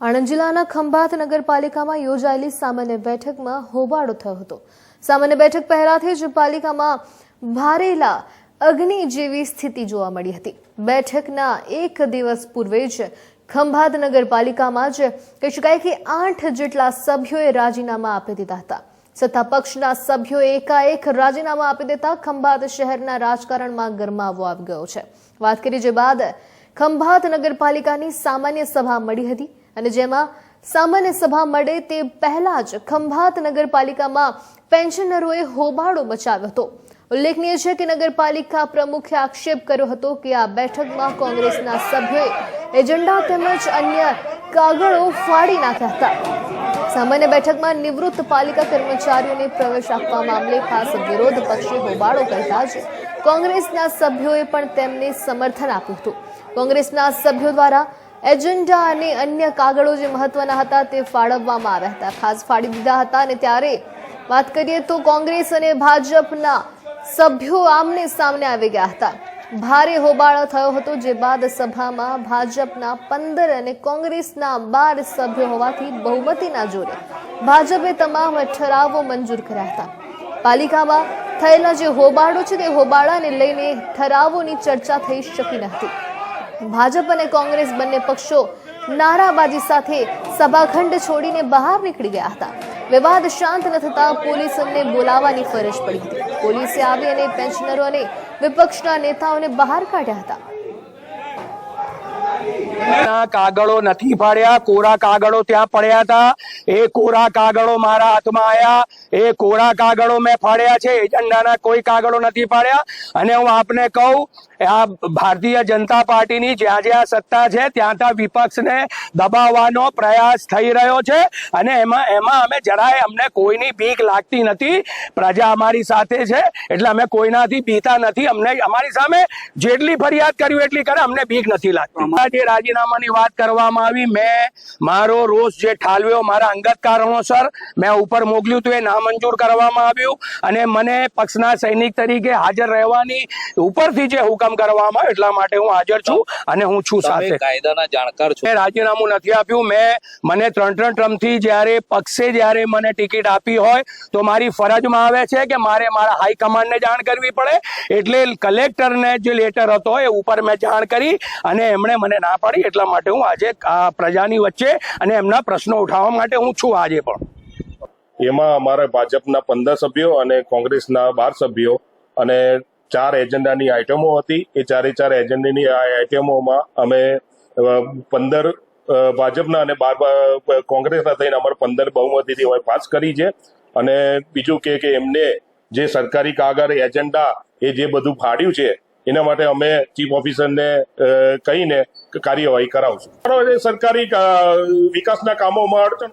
આણંદ જિલ્લાના ખંભાત નગરપાલિકામાં યોજાયેલી સામાન્ય બેઠકમાં હોબાળો થયો હતો। સામાન્ય બેઠક પહેલાથી જ પાલિકામાં ભારેલા અગ્નિ જેવી સ્થિતિ જોવા મળી હતી। બેઠકના એક દિવસ પૂર્વે જ ખંભાત નગરપાલિકામાં જ કહી શકાય કે 8 જેટલા સભ્યોએ રાજીનામા આપી દીધા હતા। સત્તા પક્ષના સભ્યોએ એકાએક રાજીનામા આપી દેતા ખંભાત શહેરના રાજકારણમાં ગરમાવો આવી ગયો છે। વાત કરી જે બાદ ખંભાત નગરપાલિકાની સામાન્ય સભા મળી હતી અને જેમાં સામાન્ય સભા મળે તે પહેલા જ ખંભાત નગરપાલિકામાં પેન્શનરોએ હોબાળો મચાવ્યો હતો। ઉલ્લેખનીય છે કે નગરપાલિકા પ્રમુખે આક્ષેપ કર્યો હતો કે આ બેઠકમાં કોંગ્રેસના સભ્યોએ એજન્ડા તેમજ અન્ય કાગળો ફાડી નાખ્યા હતા। સામાન્ય બેઠકમાં નિવૃત્ત પાલિકા કર્મચારીઓને પ્રવેશ આપવા મામલે ખાસ વિરોધ પક્ષે હોબાળો કરતા જ કોંગ્રેસના સભ્યોએ પણ તેમને સમર્થન આપ્યું હતું। કોંગ્રેસના સભ્યો દ્વારા એજન્ડા અને અન્ય કાગળો જે મહત્વના હતા તે ફાળવવામાં આવ્યા હતા, ખાસ ફાડી દીધા હતા। અને ત્યારે વાત કરીએ તો કોંગ્રેસ અને ભાજપના સભ્યો આમને સામને આવી ગયા હતા। ભારે હોબાળો થયો હતો, જે બાદ સભામાં ભાજપના 15 અને કોંગ્રેસના 12 સભ્યો હોવાથી બહુમતીના જોરે ભાજપે તમામ ઠરાવો મંજૂર કર્યા હતા। પાલિકામાં થયેલા જે હોબાળો છે તે હોબાળાને લઈને ઠરાવોની ચર્ચા થઈ શકી નથી। ભાજપ અને કોંગ્રેસ બંને પક્ષો નારાબાજી સાથે સભાખંડ છોડીને બહાર નીકળી ગયા હતા। વિવાદ શાંત ન થતા પોલીસને બોલાવવાની ફરજ પડી હતી। પોલીસે આવી અને પેન્શનરો અને વિપક્ષના નેતાઓને બહાર કાઢ્યા હતા। કાગળો નથી ફાડ્યા, કોરા કાગળો ત્યાં પડ્યા હતા। એ કોરા કાગળો મારા હાથમાં આવ્યા, એ કોરા કાગળો મેં ફાડ્યા છે, એજન્ડાના કોઈ કાગળો નથી ફાડ્યા। અને હું આપને કહું, આ ભારતીય જનતા પાર્ટીની જ્યાં જ્યાં સત્તા છે ત્યાં ત્યાં વિપક્ષને દબાવવાનો પ્રયાસ થઈ રહ્યો છે અને એમાં અમે જરાય અમને કોઈની બીક લાગતી નથી। પ્રજા અમારી સાથે છે એટલે અમે કોઈનાથી બીતા નથી। અમને અમારી સામે જેટલી ફરિયાદ કર્યું એટલી કરે, અમને બીક નથી લાગતી। જે રાજીનામાની વાત કરવામાં આવી, મેં મારો રોષ જે ઠાલવ્યો મારા અંગત કારણોસર મેં ઉપર મોકલ્યું હતું, એ નામંજૂર કરવામાં આવ્યું અને મને પક્ષના સૈનિક તરીકે હાજર રહેવાની ઉપરથી જે હુકમ કરવામાં એટલા માટે હું હાજર છું અને હું છું સાથે। કાયદાના જાણકાર છો। મેં રાજીનામું નથી આપ્યું। મને 3 ટર્મથી જ્યારે પક્ષે જ્યારે મને ટિકિટ આપી હોય તો મારી ફરજમાં આવે છે કે મારે મારા હાઈકમાન્ડને જાણ કરવી પડે। એટલે કલેક્ટરને જે લેટર હતો એ ઉપર મેં જાણ કરી અને એમણે મને ના પાડી। એટલા માટે હું આજે આ પ્રજાની વચ્ચે અને એમના પ્રશ્નો ઉઠાવવા માટે હું છું આજે પણ। એમાં અમારા ભાજપના 15 સભ્યો અને કોંગ્રેસના 12 સભ્યો અને 4 એજન્ડાની આઇટમો હતી। એ 4 એજન્ડાની આઇટમોમાં અમે 15 ભાજપના અને 12 કોંગ્રેસના થઈને અમારે 15 બહુમતીથી પાસ કરી છે। અને બીજું કે એમને જે સરકારી કાગળ એજન્ડા એ જે બધું ફાડ્યું છે એના માટે અમે ચીફ ઓફિસરને કહીને કાર્યવાહી કરાવશું। સરકારી વિકાસના કામોમાં અડચણ